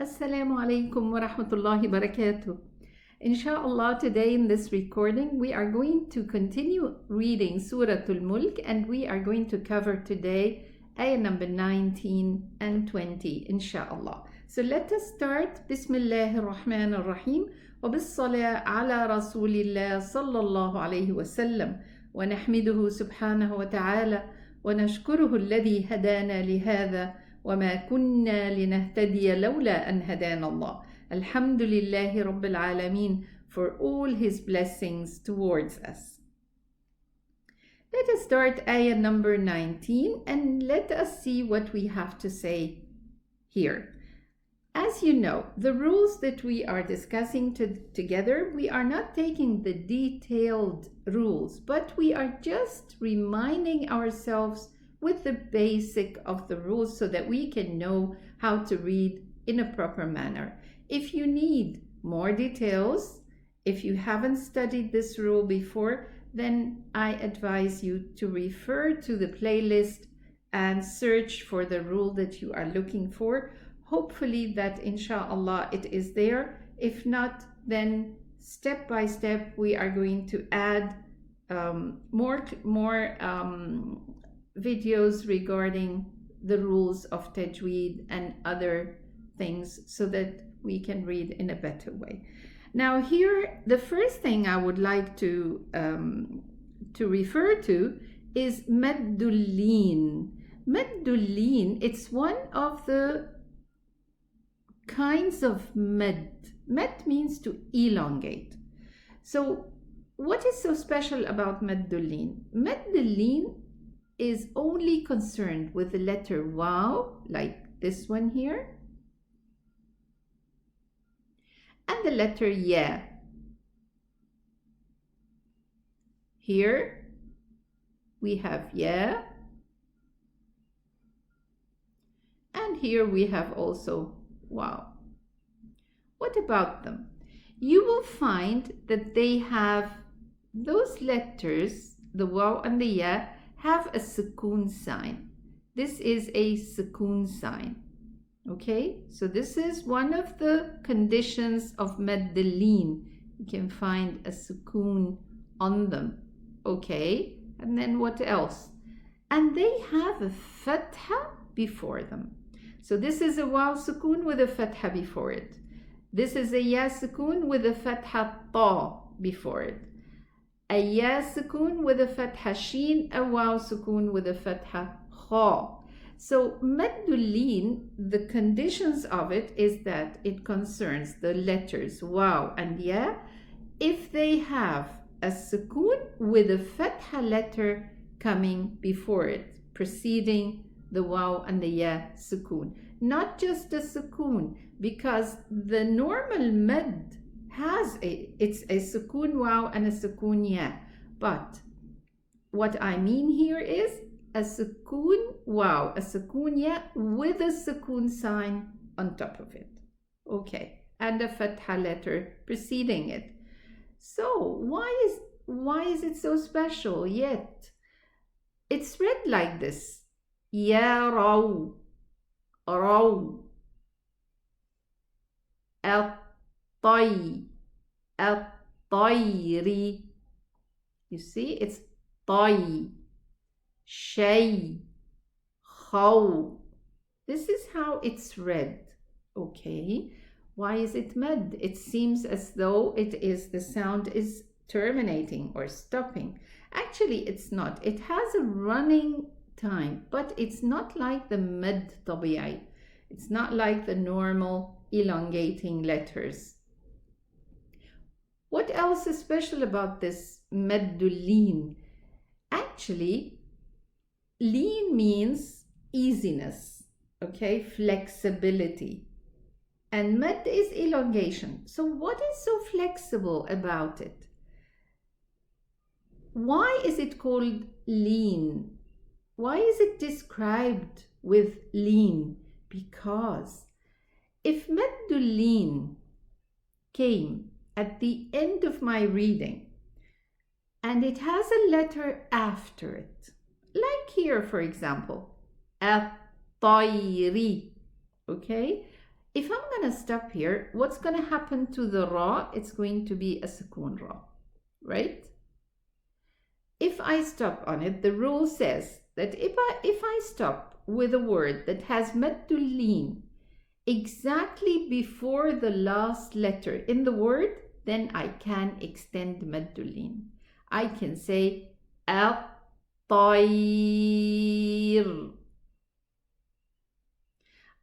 Assalamu alaikum wa rahmatullahi barakatuh. Inshallah, today in this recording, we are going to continue reading Surat Al-Mulk, and we are going to cover today ayah number 19 and 20, inshallah. So let us start. Bismillahir Rahmanir Rahim. Wa bis-salah ala Rasulillah sallallahu alayhi wa sallam. Wa nahmiduhu subhanahu wa ta'ala. Wa nashkuruhu alladhi hadana lihada. وما كنا لنهتدي لولا أن هدانا الله. الحمد لله رب العالمين for all his blessings towards us. Let us start ayah number 19 and let us see what we have to say here. As you know, the rules that we are discussing together, we are not taking the detailed rules, but we are just reminding ourselves with the basic of the rules so that we can know how to read in a proper manner. If you need more details, if you haven't studied this rule before, then I advise you to refer to the playlist and search for the rule that you are looking for. Hopefully that inshallah it is there. If not, then step by step we are going to add more videos regarding the rules of Tajweed and other things so that we can read in a better way. Now here, the first thing I would like to refer to is Maddul-Lin. Maddul-Lin, it's one of the kinds of mad. Mad means to elongate. So what is so special about Maddul-Lin? Maddul-Lin is only concerned with the letter waw, like this one here, and the letter ya. Here we have ya, and here we have also waw. What about them? You will find that they have those letters, the waw and the ya, have a sukoon sign. This is a sukoon sign. Okay, so this is one of the conditions of Maddul-Lin. You can find a sukoon on them. Okay, and then what else? And they have a fatha before them. So this is a waw sukoon with a fatha before it. This is a ya sukoon with a fatha ta before it. A ya sukoon with a fatha sheen, a waw sukoon with a fatha kha. So Maddul-Lin, the conditions of it is that it concerns the letters waw and ya if they have a sukoon with a fatha letter coming before it, preceding the waw and the ya sukoon. Not just a sukoon, because the normal mad it's a sukoon waw and a sukoon ya. But what I mean here is a sukoon waw, a sukoon ya with a sukoon sign on top of it. Okay, and a fatha letter preceding it. So why is it so special yet? It's read like this. Ya raw, raw. الطير. You see, it's طي, شي, خو. This is how it's read. Okay, why is it mad? It seems as though the sound is terminating or stopping. Actually, it's not. It has a running time, but it's not like the mad tabi'i. It's not like the normal elongating letters. What else is special about this Maddul-Lin? Actually, lean means easiness, okay, flexibility. And mad is elongation. So what is so flexible about it? Why is it called lean? Why is it described with lean? Because if Maddul-Lin came at the end of my reading and it has a letter after it, like here, for example, at-tayri, okay? if I'm going to stop here, what's going to happen to the ra? It's going to be a sukoon ra, right? If I stop on it, the rule says that if I stop with a word that has maddul lin exactly before the last letter in the word, then I can extend maddul lin. I can say at-tayr.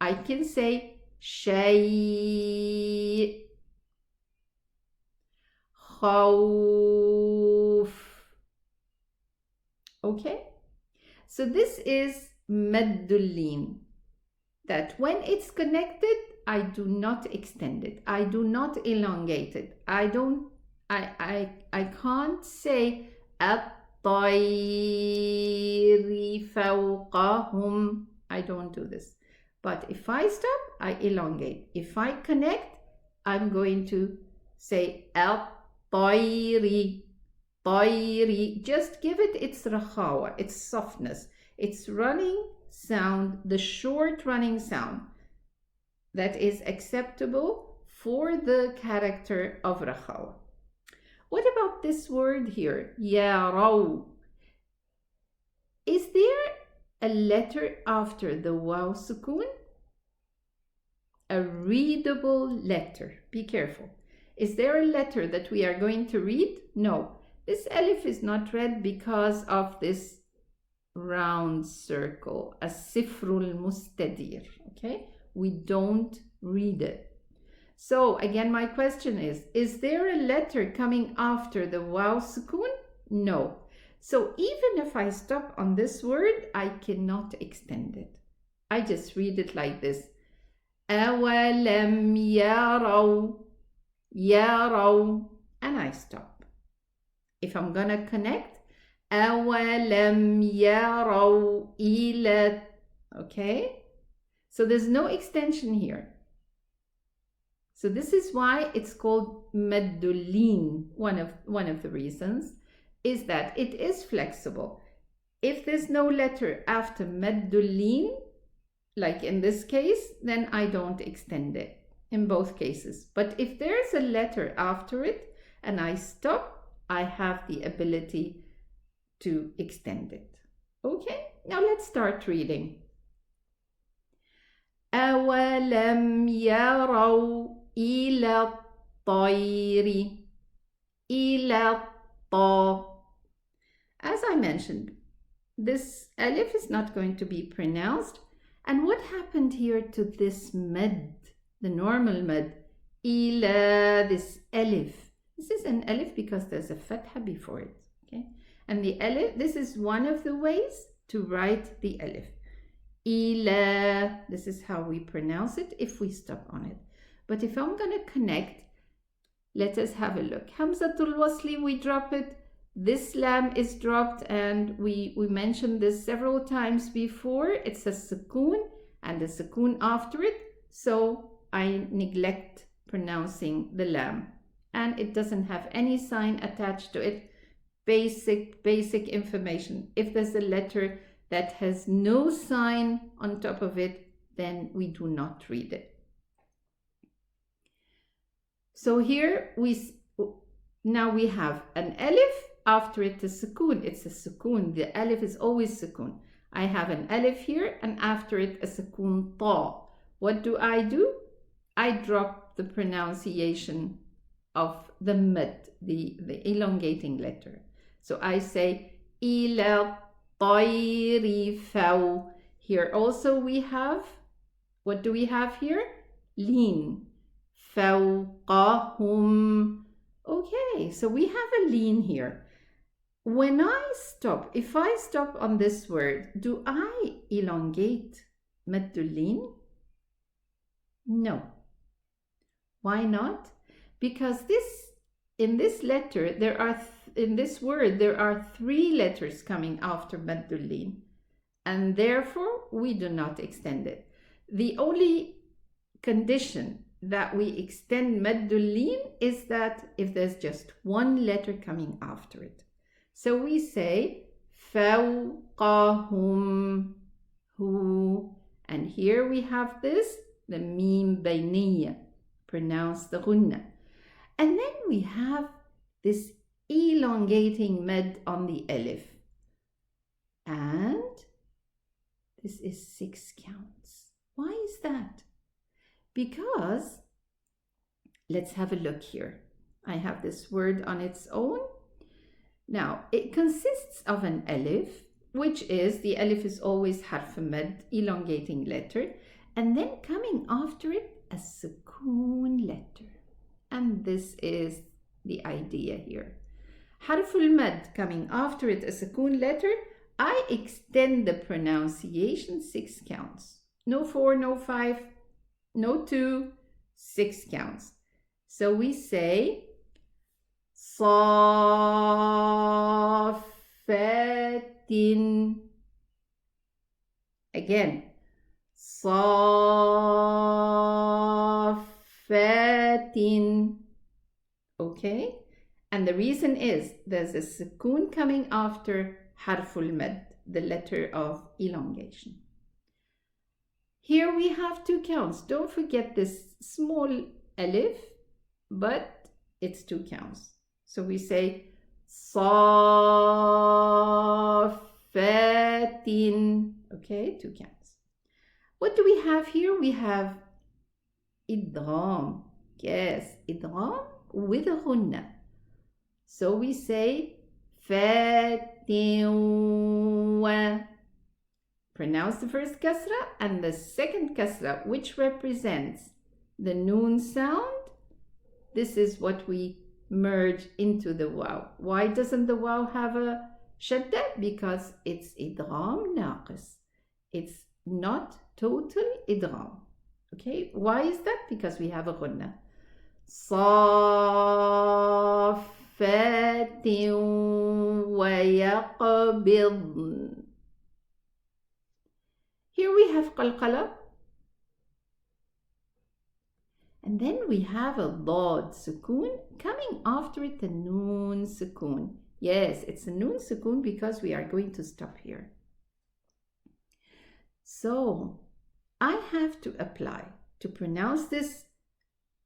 I can say shay, khawf. Okay? So this is maddul lin, that when it's connected, I do not extend it. I do not elongate it. I can't say at-tayri fawqahum. I don't do this. But if I stop, I elongate. If I connect, I'm going to say at-tayri. Tayri. Just give it its rakhawa, its softness, its running sound, the short running sound that is acceptable for the character of rakhawa. What about this word here? Yaraw. Is there a letter after the waw sukoon? A readable letter. Be careful. Is there a letter that we are going to read? No. This alif is not read because of this round circle, a sifrul mustadir. Okay? We don't read it. So again, my question is there a letter coming after the waw sukoon? No. So even if I stop on this word, I cannot extend it. I just read it like this. أَوَلَمْ يَرَوْا يَرَوْا, and I stop. If I'm gonna connect, أَوَلَمْ يَرَوْا إِلَى, okay? So there's no extension here. So this is why it's called maddul lin. One of the reasons is that it is flexible. If there's no letter after maddul lin, like in this case, then I don't extend it in both cases. But if there's a letter after it and I stop, I have the ability to extend it. Okay, now let's start reading. أَوَلَمْ يَرَوْا إِلَى الطَّيْرِ إِلَى الطَّا. As I mentioned, this alif is not going to be pronounced. And what happened here to this mad, the normal mad? Ila, this alif. This is an alif because there's a fatha before it. Okay, and the alif, this is one of the ways to write the alif. Ila, this is how we pronounce it if we stop on it. But if I'm going to connect, let us have a look. Hamzatul wasli, we drop it. This lam is dropped, and we mentioned this several times before. It's a sukoon and a sukoon after it, so I neglect pronouncing the lam, and it doesn't have any sign attached to it. Basic information. If there's a letter that has no sign on top of it, then we do not read it. So here now we have an alif. After it, the sukoon. It's a sukoon. The alif is always sukoon. I have an alif here, and after it, a sukoon ta. What do? I drop the pronunciation of the mad, the elongating letter. So I say ila tayri faw. Here also we have, what do we have here? Lin. Fawqahum. Okay, so we have a lin here. When I stop, if I stop on this word, do I elongate maddul lin? No. Why not? Because in this letter, in this word, there are 3 letters coming after maddul lin, and therefore we do not extend it. The only condition that we extend maddul lin is that if there's just 1 letter coming after it. So we say fawqahum, hu, and here we have this the mim bayniyya, pronounce the ghunna. And then we have this elongating med on the alif. And this is 6 counts. Why is that? Because, let's have a look here. I have this word on its own. Now, it consists of an alif, which is, the alif is always harf med, elongating letter, and then coming after it, a sukoon letter. And this is the idea here. Harful mad coming after it, a sukoon letter, I extend the pronunciation 6 counts. No 4, no 5, no 2, 6 counts. So we say صافات. Again, صافات. Okay? And the reason is there's a sukoon coming after harful mad, the letter of elongation. Here we have 2 counts. Don't forget this small alif, but it's 2 counts. So we say صافات. Okay, 2 counts. What do we have here? We have idgham. Yes, idgham with a ghunna. So we say fatin. Pronounce the first kasra and the second kasra, which represents the noon sound. This is what we merge into the waw. Why doesn't the waw have a shadda? Because it's idgham naqis. It's not total idgham. Okay, why is that? Because we have a ghunna. صافات ويقبضن. Here we have qalqala. And then we have a dad sukoon coming after it, the noon sukoon. Yes, it's a noon sukoon because we are going to stop here. So I have to apply to pronounce this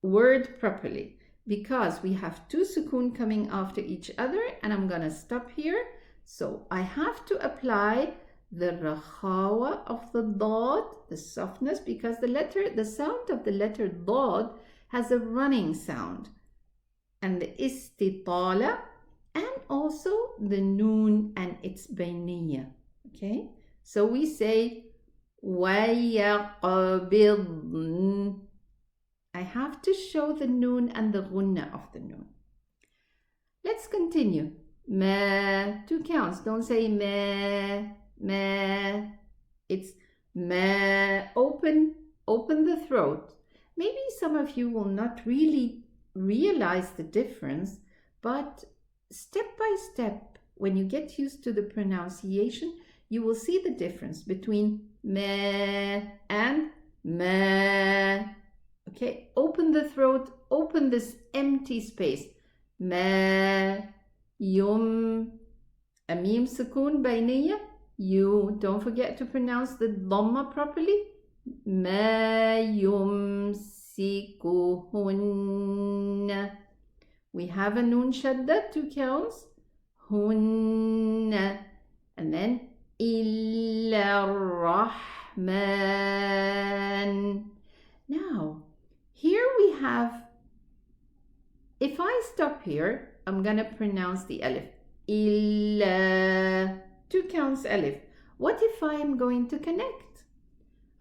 word properly because we have 2 sukoon coming after each other, and I'm gonna stop here. So I have to apply the rakhawa of the dad, the softness, because the sound of the letter dad has a running sound, and the istitala, and also the noon and its bayniyya. Okay, so we say وَيَقْبِضْنَ. I have to show the noon and the ghunna of the noon. Let's continue. Ma, 2 counts. Don't say ma, ma. It's ma. Open the throat. Maybe some of you will not really realize the difference, but step by step, when you get used to the pronunciation, you will see the difference between ma and ma. Okay, open the throat, open this empty space. Ma, yum, a mim sukoon bayniyya, you. Don't forget to pronounce the dhamma properly. Ma yumsikuhunna. We have a noon shadda, 2 counts. Hunna. And then illa rahman. Now, here we have, if I stop here, I'm going to pronounce the alif. Illa, 2 counts alif. What if I am going to connect?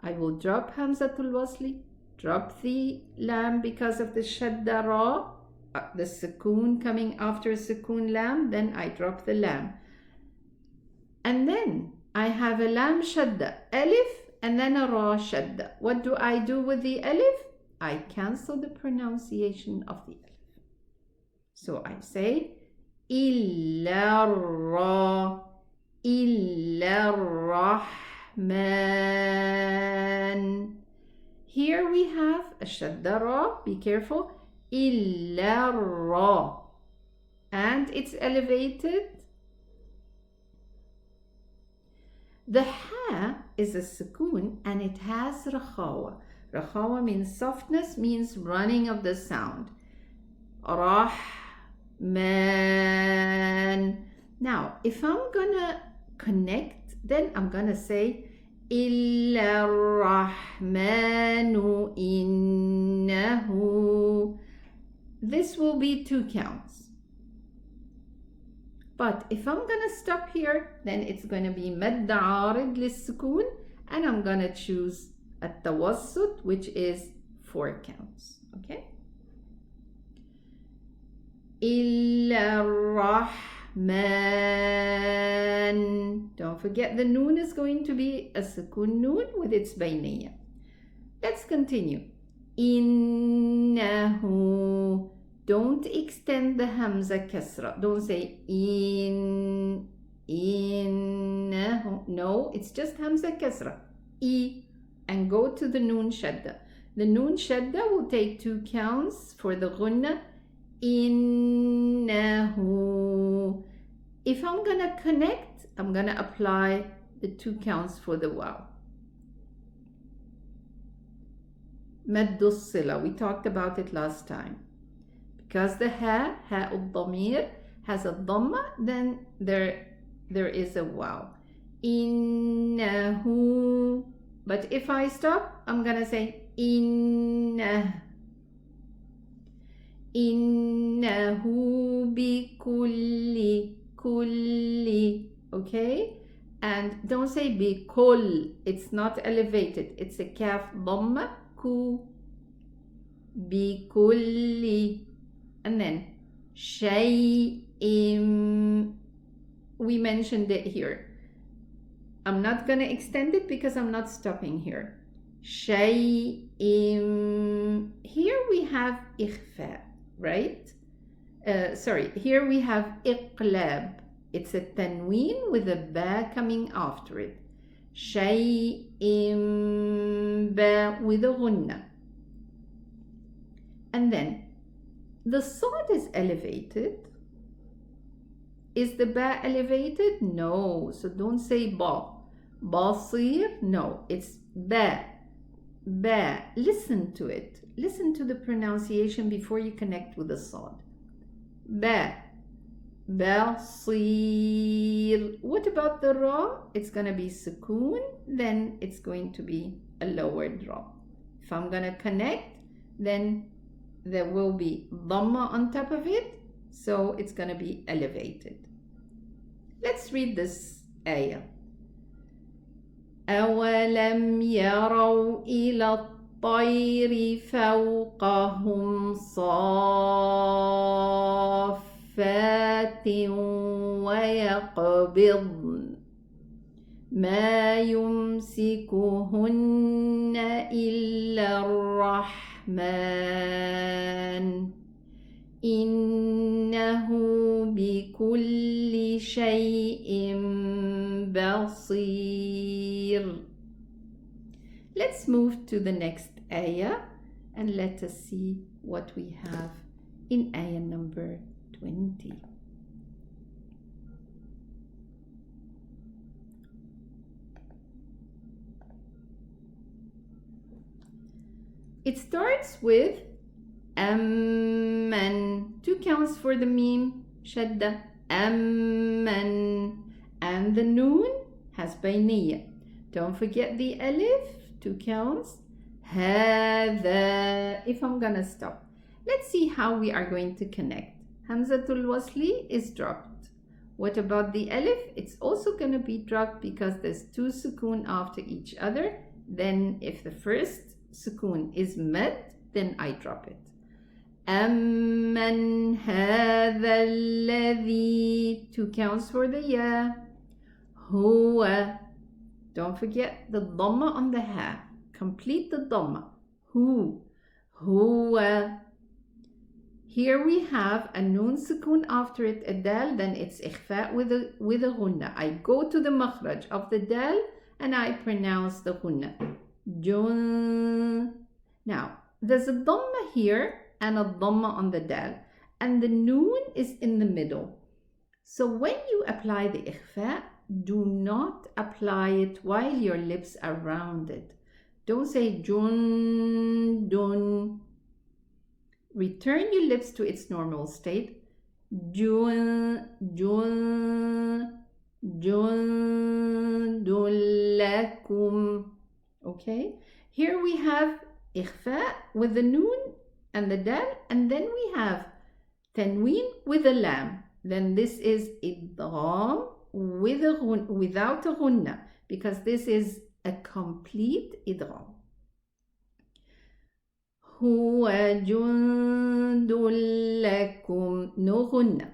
I will drop hamzatul wasli, drop the lam because of the shadda ra, the sukoon coming after sukoon lam, then I drop the lam. And then I have a lam shadda, alif, and then a ra shadda. What do I do with the alif? I cancel the pronunciation of the alif. So I say illa ra, illa rahman. Here we have a shadda ra, be careful, illa ra, and it's elevated. The ha is a sukoon and it has rakhawa. Rakhawa means softness, means running of the sound. Rahman. Now, if I'm gonna connect, then I'm gonna say Illa Rahmanu innahu. This will be 2 counts. But if I'm gonna stop here, then it's gonna be Madd Arid lis-Sukun, and I'm gonna choose At-Tawassut, which is 4 counts. Okay? Illa Rahman. Don't forget the noon is going to be a Sukun noon with its Bayniyah. Let's continue. Innahu. Don't extend the Hamza Kasra. Don't say innahu. No, it's just Hamza Kasra. I. And go to the Noon Shadda. The Noon Shadda will take 2 counts for the Ghunna. Innahu. If I'm gonna connect, I'm gonna apply the 2 counts for the Waw. Maddu Sila. We talked about it last time. Because the ha al-Dhamir, has a Dhamma, then there is a Waw. Innahu. But if I stop, I'm gonna say innahu bi kulli. Okay? And don't say bi kull. It's not elevated. It's a kaf dhamma. Ku bi kulli. And then shay'im. We mentioned it here. I'm not going to extend it because I'm not stopping here. Shay'im. Here we have ikhfa, right? Here we have iqlab. It's a tanween with a ba coming after it. Shay'im ba with a ghunna. And then the Sad is elevated. Is the ba elevated? No. So don't say ba. Basir? No. It's ba. Ba. Listen to it. Listen to the pronunciation before you connect with the Sad. Ba. Basir. What about the Ra? It's going to be Sukoon. Then it's going to be a lowered Ra. If I'm going to connect, then there will be Dhamma on top of it. So it's going to be elevated. Let's read this ayah. أَوَلَمْ يَرَوْا إِلَى الطَّيْرِ فَوْقَهُمْ صَافَّاتٍ وَيَقْبِضْنَ مَا يُمْسِكُهُنَّ إِلَّا الرَّحْمَنُ إِنَّهُ بِكُلِّ شَيْءٍ بَصِيرٌ. Let's move to the next ayah and let us see what we have in ayah number 20. It starts with Amman. 2 counts for the Mim, Shadda. Amman. And the Noon has Bayniyah. Don't forget the Alif, 2 counts. Hada. If I'm gonna stop. Let's see how we are going to connect. Hamzatul Wasli is dropped. What about the Alif? It's also gonna be dropped because there's 2 Sukoon after each other. Then if the first Sukoon is Mad, then I drop it. Amman hadha alladhi. 2 counts for the Ya. Huwa. Don't forget the Dhamma on the Ha. Complete the Dhamma. Hu. Huwa. Here we have a Noon Sukoon after it, a Dal, then it's Ikhfa with a Ghunna. I go to the Makhraj of the Dal and I pronounce the Ghunna. Jun. Now, there's a Dhamma here and a Dhamma on the Dal, and the Noon is in the middle. So when you apply the Ikhfa, do not apply it while your lips are rounded. Don't say jundun. Return your lips to its normal state. Jun, jun, jundun lakum. Okay? Here we have ikhfa with the noon and the dal, and then we have tanween with a lam. Then this is idgham with without a ghunna, because this is a complete idgham. Huwa jundun lakum, no ghunna.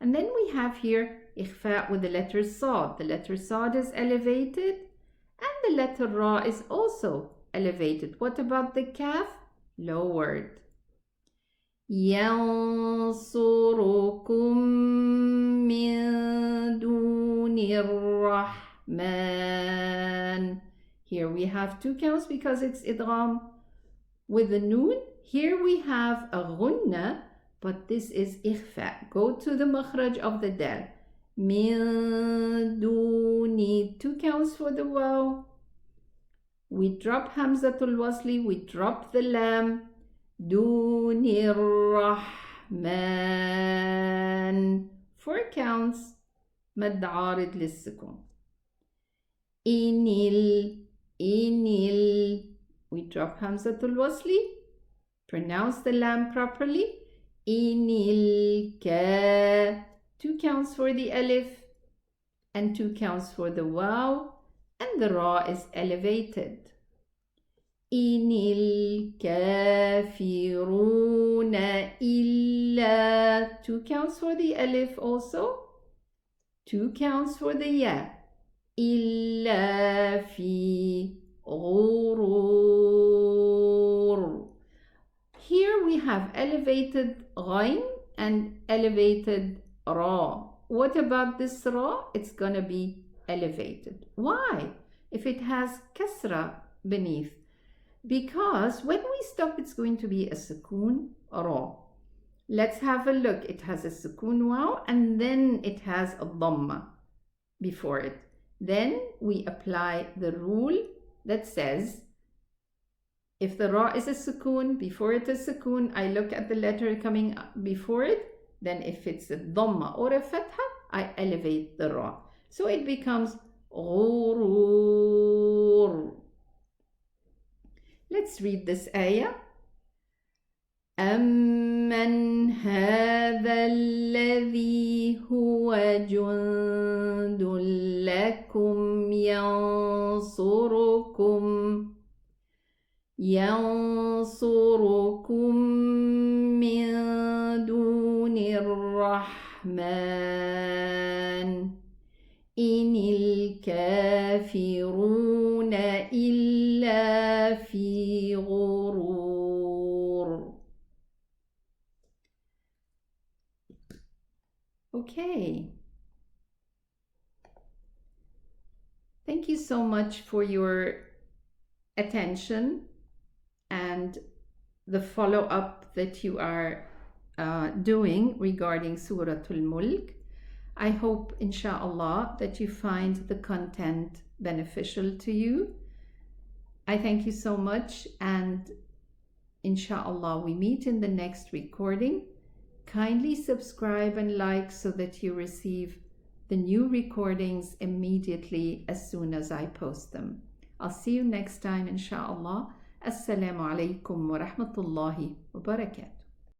And then we have here ikhfa with the letter sad. The letter sad is elevated, and the letter ra is also elevated. What about the kaf? Lowered. ينصركم من دون الرحمن. Here we have two counts because it's idgham with the noon. Here we have a ghunna, but this is ikhfa. Go to the makhraj of the dal. من دون, two counts for the waw. We drop hamzatul wasli, we drop the lam. دون الرحمن, 4 counts. مد عارض للسكون. إنil, we drop hamzatul wasli, pronounce the lam properly. إنil ka, 2 counts for the alif and 2 counts for the waw, and the ra is elevated. Inil kafiruna illa, 2 counts for the alif also, 2 counts for the ya. Illa fi ghurur. Here we have elevated ghain and elevated ra. What about this ra? It's gonna be elevated. Why? If it has kasra beneath. Because when we stop, it's going to be a sukoon ra. Let's have a look. It has a sukoon waw, and then it has a dhamma before it. Then we apply the rule that says, if the ra is a sukoon, before it is sukoon, I look at the letter coming before it. Then if it's a dhamma or a fatha, I elevate the ra. So it becomes ghurur. Let's read this ayah. أَمَّنْ هَذَا الَّذِي هُوَ جُنْدٌ لَكُمْ يَنْصُرُكُمْ مِنْ دُونِ الرَّحْمَنِ إِنِ الْكَافِرُونَ إِلَّا فِي غُرُورٍ. Okay. Thank you so much for your attention and the follow-up that you are doing regarding Surah Al-Mulk. I hope, inshallah, that you find the content beneficial to you. I thank you so much, and inshallah, we meet in the next recording. Kindly subscribe and like so that you receive the new recordings immediately as soon as I post them. I'll see you next time, inshallah. Assalamu alaikum wa rahmatullahi wa barakatuh.